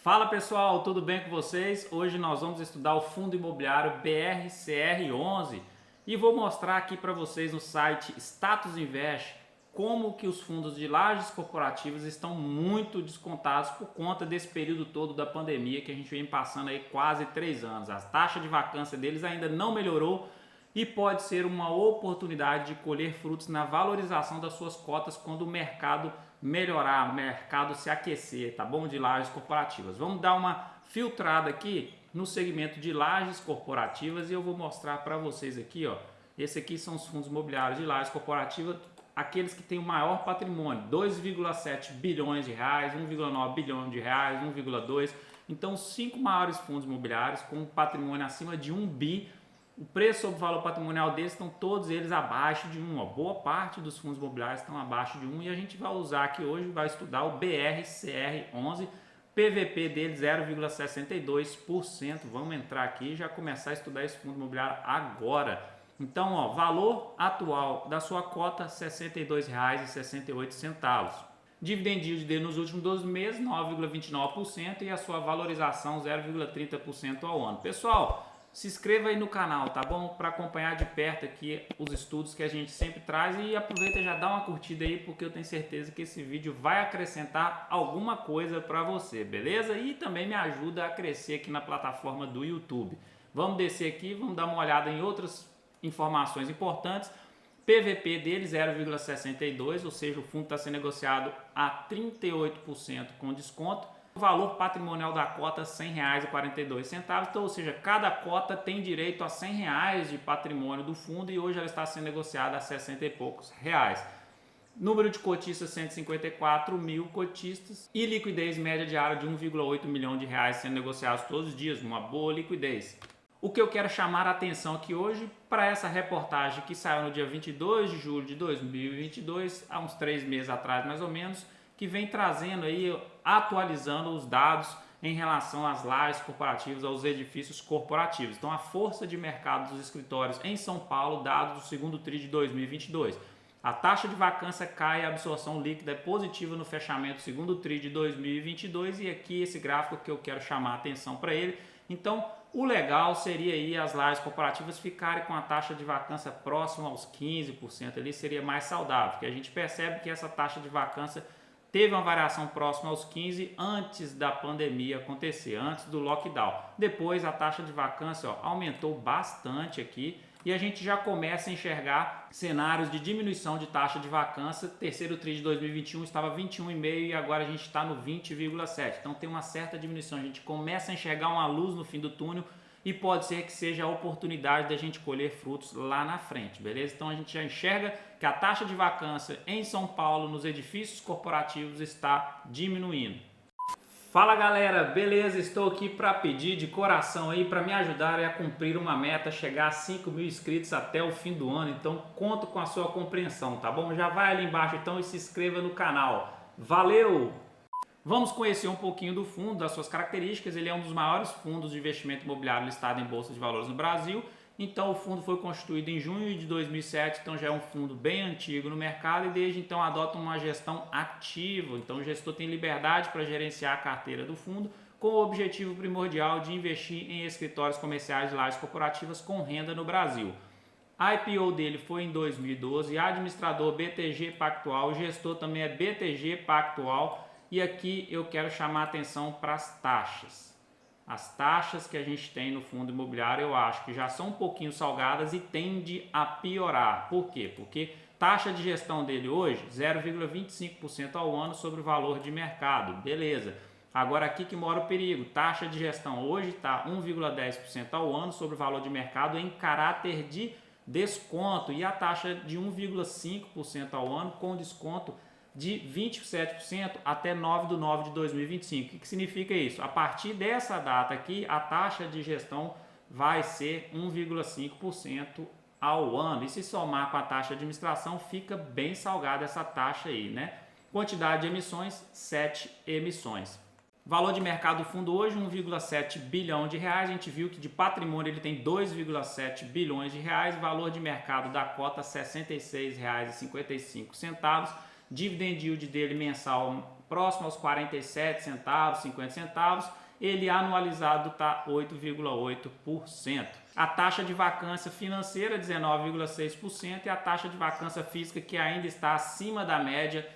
Fala pessoal, tudo bem com vocês? Hoje nós vamos estudar o fundo imobiliário BRCR11 e vou mostrar aqui para vocês no site Status Invest como que os fundos de lajes corporativas estão muito descontados por conta desse período todo da pandemia que a gente vem passando aí quase 3 anos. A taxa de vacância deles ainda não melhorou e pode ser uma oportunidade de colher frutos na valorização das suas cotas quando o mercado melhorar, o mercado se aquecer, tá bom? De lajes corporativas. Vamos dar uma filtrada aqui no segmento de lajes corporativas e eu vou mostrar para vocês aqui, ó. Esse aqui são os fundos imobiliários de lajes corporativas, aqueles que têm o maior patrimônio, 2,7 bilhões de reais, 1,9 bilhão de reais, 1,2. Então, os 5 maiores fundos imobiliários com patrimônio acima de 1 bi. O preço sobre o valor patrimonial deles estão todos eles abaixo de 1. Boa parte dos fundos imobiliários estão abaixo de 1 e a gente vai usar aqui hoje, vai estudar o BRCR11, PVP dele 0,62%. Vamos entrar aqui e já começar a estudar esse fundo imobiliário agora. Então, ó, valor atual da sua cota R$ 62,68. Dividend yield dele nos últimos 12 meses 9,29% e a sua valorização 0,30% ao ano. Pessoal, se inscreva aí no canal, tá bom? Para acompanhar de perto aqui os estudos que a gente sempre traz e aproveita e já dá uma curtida aí porque eu tenho certeza que esse vídeo vai acrescentar alguma coisa para você, beleza? E também me ajuda a crescer aqui na plataforma do YouTube. Vamos descer aqui, vamos dar uma olhada em outras informações importantes. PVP dele 0,62, ou seja, o fundo está sendo negociado a 38% com desconto. O valor patrimonial da cota R$ 100,42, então, ou seja, cada cota tem direito a R$ 100 de patrimônio do fundo e hoje ela está sendo negociada a 60 e poucos reais. Número de cotistas 154 mil cotistas e liquidez média diária de 1,8 milhão de reais sendo negociados todos os dias, uma boa liquidez. O que eu quero chamar a atenção aqui hoje para essa reportagem que saiu no dia 22 de julho de 2022, há uns 3 meses atrás mais ou menos, que vem trazendo aí, atualizando os dados em relação às lajes corporativas, aos edifícios corporativos. Então, a força de mercado dos escritórios em São Paulo, dados do segundo TRI de 2022. A taxa de vacância cai, a absorção líquida é positiva no fechamento do segundo TRI de 2022 e aqui esse gráfico que eu quero chamar a atenção para ele. Então, o legal seria aí as lajes corporativas ficarem com a taxa de vacância próxima aos 15%, ali seria mais saudável, porque a gente percebe que essa taxa de vacância teve uma variação próxima aos 15% antes da pandemia acontecer, antes do lockdown. Depois a taxa de vacância aumentou bastante aqui e a gente já começa a enxergar cenários de diminuição de taxa de vacância. Terceiro TRI de 2021 estava 21,5% e agora a gente está no 20,7%. Então tem uma certa diminuição, a gente começa a enxergar uma luz no fim do túnel e pode ser que seja a oportunidade da gente colher frutos lá na frente, beleza? Então a gente já enxerga que a taxa de vacância em São Paulo, nos edifícios corporativos, está diminuindo. Fala galera, beleza? Estou aqui para pedir de coração aí para me ajudar a cumprir uma meta, chegar a 5 mil inscritos até o fim do ano, então conto com a sua compreensão, tá bom? Já vai ali embaixo então e se inscreva no canal. Valeu! Vamos conhecer um pouquinho do fundo, das suas características. Ele é um dos maiores fundos de investimento imobiliário listado em bolsa de valores no Brasil. Então o fundo foi constituído em junho de 2007, então já é um fundo bem antigo no mercado e desde então adota uma gestão ativa. Então o gestor tem liberdade para gerenciar a carteira do fundo com o objetivo primordial de investir em escritórios comerciais de lajes corporativas com renda no Brasil. A IPO dele foi em 2012, administrador BTG Pactual, o gestor também é BTG Pactual. E aqui eu quero chamar a atenção para as taxas. As taxas que a gente tem no fundo imobiliário eu acho que já são um pouquinho salgadas e tende a piorar. Por quê? Porque taxa de gestão dele hoje 0,25% ao ano sobre o valor de mercado. Beleza. Agora aqui que mora o perigo. Taxa de gestão hoje está 1,10% ao ano sobre o valor de mercado em caráter de desconto. E a taxa de 1,5% ao ano com desconto de 27% até 9/9/2025. O que significa isso? A partir dessa data aqui, a taxa de gestão vai ser 1,5% ao ano. E se somar com a taxa de administração, fica bem salgada essa taxa aí, né? Quantidade de emissões, 7 emissões. Valor de mercado do fundo hoje, 1,7 bilhão de reais. A gente viu que de patrimônio ele tem 2,7 bilhões de reais. Valor de mercado da cota, R$ 66,55. Dividend yield dele mensal próximo aos 47 centavos, 50 centavos, ele anualizado está 8,8%. A taxa de vacância financeira 19,6% e a taxa de vacância física, que ainda está acima da média,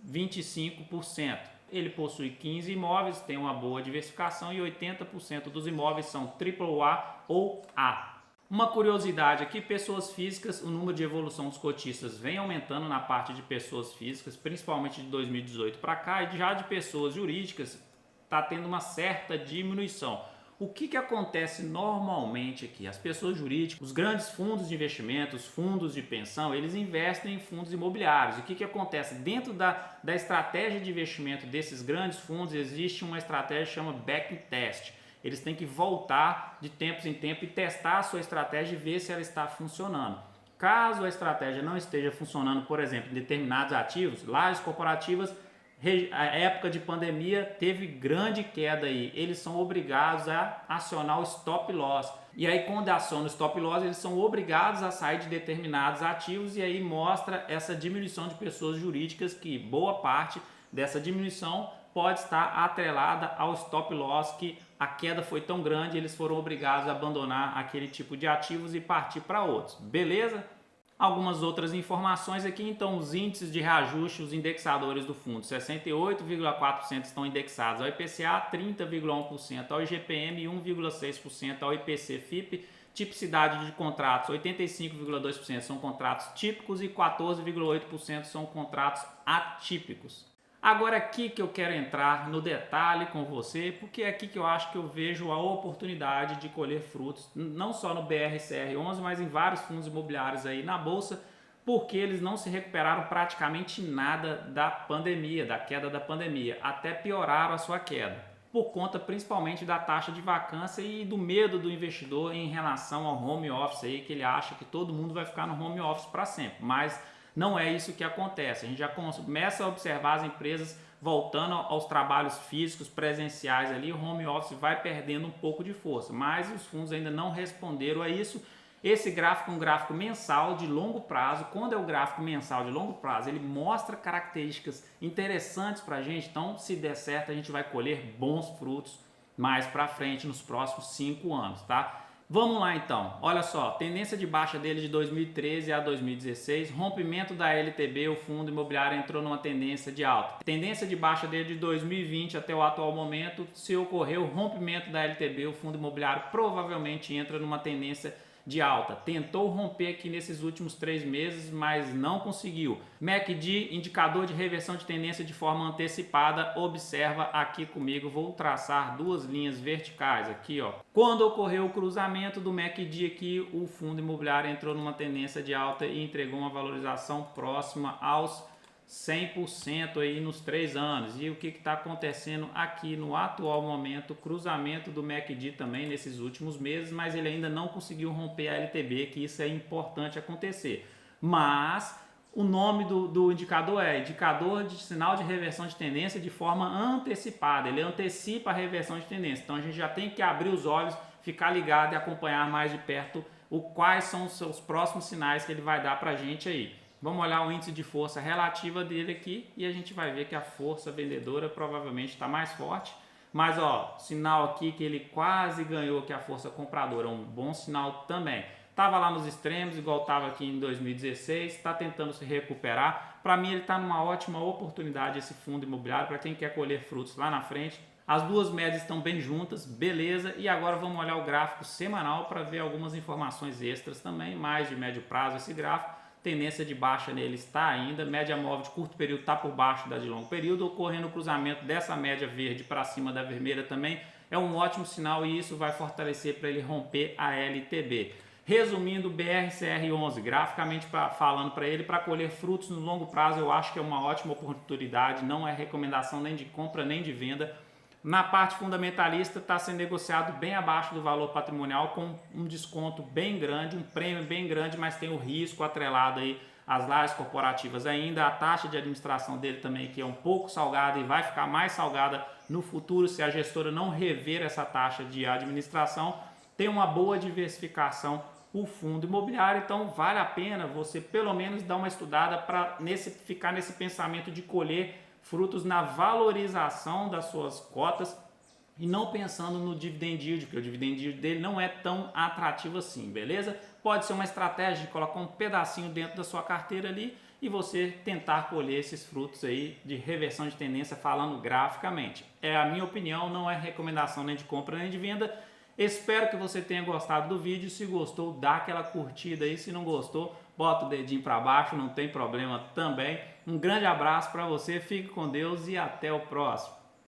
25%. Ele possui 15 imóveis, tem uma boa diversificação e 80% dos imóveis são AAA ou A. Uma curiosidade aqui, pessoas físicas, o número de evolução dos cotistas vem aumentando na parte de pessoas físicas, principalmente de 2018 para cá, e já de pessoas jurídicas está tendo uma certa diminuição. O que acontece normalmente aqui? As pessoas jurídicas, os grandes fundos de investimentos, fundos de pensão, eles investem em fundos imobiliários. O que acontece? Dentro da estratégia de investimento desses grandes fundos existe uma estratégia que chama backtest. Eles têm que voltar de tempos em tempo e testar a sua estratégia e ver se ela está funcionando. Caso a estratégia não esteja funcionando, por exemplo, em determinados ativos, lajes corporativas, a época de pandemia teve grande queda aí, eles são obrigados a acionar o stop loss. E aí quando aciona o stop loss, eles são obrigados a sair de determinados ativos e aí mostra essa diminuição de pessoas jurídicas, que boa parte dessa diminuição pode estar atrelada ao stop loss, que a queda foi tão grande, eles foram obrigados a abandonar aquele tipo de ativos e partir para outros. Beleza? Algumas outras informações aqui, então os índices de reajuste, os indexadores do fundo, 68,4% estão indexados ao IPCA, 30,1% ao IGPM e 1,6% ao IPC-FIP. Tipicidade de contratos, 85,2% são contratos típicos e 14,8% são contratos atípicos. Agora aqui que eu quero entrar no detalhe com você, porque é aqui que eu acho que eu vejo a oportunidade de colher frutos, não só no BRCR11, mas em vários fundos imobiliários aí na Bolsa, porque eles não se recuperaram praticamente nada da pandemia, da queda da pandemia, até pioraram a sua queda, por conta principalmente da taxa de vacância e do medo do investidor em relação ao home office aí, que ele acha que todo mundo vai ficar no home office para sempre, mas não é isso que acontece. A gente já começa a observar as empresas voltando aos trabalhos físicos, presenciais ali, o home office vai perdendo um pouco de força, mas os fundos ainda não responderam a isso. Esse gráfico é um gráfico mensal de longo prazo. Quando é o gráfico mensal de longo prazo, ele mostra características interessantes para a gente, então se der certo a gente vai colher bons frutos mais para frente nos próximos 5 anos, tá? Vamos lá então, olha só, tendência de baixa dele de 2013 a 2016, rompimento da LTB, o fundo imobiliário entrou numa tendência de alta. Tendência de baixa dele de 2020 até o atual momento, se ocorrer o rompimento da LTB, o fundo imobiliário provavelmente entra numa tendência de alta. Tentou romper aqui nesses últimos 3 meses, mas não conseguiu. MACD, indicador de reversão de tendência de forma antecipada, observa aqui comigo, vou traçar 2 linhas verticais aqui, ó. Quando ocorreu o cruzamento do MACD aqui, o fundo imobiliário entrou numa tendência de alta e entregou uma valorização próxima aos 100% aí nos 3 anos. E o que está acontecendo aqui no atual momento? Cruzamento do MACD também nesses últimos meses, mas ele ainda não conseguiu romper a LTB, que isso é importante acontecer. Mas o nome do indicador é indicador de sinal de reversão de tendência de forma antecipada. Ele antecipa a reversão de tendência. Então a gente já tem que abrir os olhos, ficar ligado e acompanhar mais de perto quais são os seus próximos sinais que ele vai dar para a gente aí. Vamos olhar o índice de força relativa dele aqui e a gente vai ver que a força vendedora provavelmente está mais forte. Mas ó, sinal aqui que ele quase ganhou que a força compradora, um bom sinal também. Estava lá nos extremos, igual estava aqui em 2016, está tentando se recuperar. Para mim ele está numa ótima oportunidade esse fundo imobiliário para quem quer colher frutos lá na frente. As duas médias estão bem juntas, beleza. E agora vamos olhar o gráfico semanal para ver algumas informações extras também, mais de médio prazo esse gráfico. Tendência de baixa nele está ainda, média móvel de curto período está por baixo da de longo período, ocorrendo o cruzamento dessa média verde para cima da vermelha também é um ótimo sinal e isso vai fortalecer para ele romper a LTB. Resumindo, BRCR11, graficamente falando para ele, para colher frutos no longo prazo, eu acho que é uma ótima oportunidade, não é recomendação nem de compra nem de venda. Na parte fundamentalista está sendo negociado bem abaixo do valor patrimonial com um desconto bem grande, um prêmio bem grande, mas tem o risco atrelado aí às lajes corporativas ainda. A taxa de administração dele também que é um pouco salgada e vai ficar mais salgada no futuro se a gestora não rever essa taxa de administração. Tem uma boa diversificação o fundo imobiliário, então vale a pena você pelo menos dar uma estudada para ficar nesse pensamento de colher frutos na valorização das suas cotas e não pensando no dividend yield, porque o dividend yield dele não é tão atrativo assim, beleza? Pode ser uma estratégia de colocar um pedacinho dentro da sua carteira ali e você tentar colher esses frutos aí de reversão de tendência falando graficamente. É a minha opinião, não é recomendação nem de compra nem de venda. Espero que você tenha gostado do vídeo. Se gostou, dá aquela curtida aí. Se não gostou, bota o dedinho para baixo, não tem problema também. Um grande abraço para você, fique com Deus e até o próximo.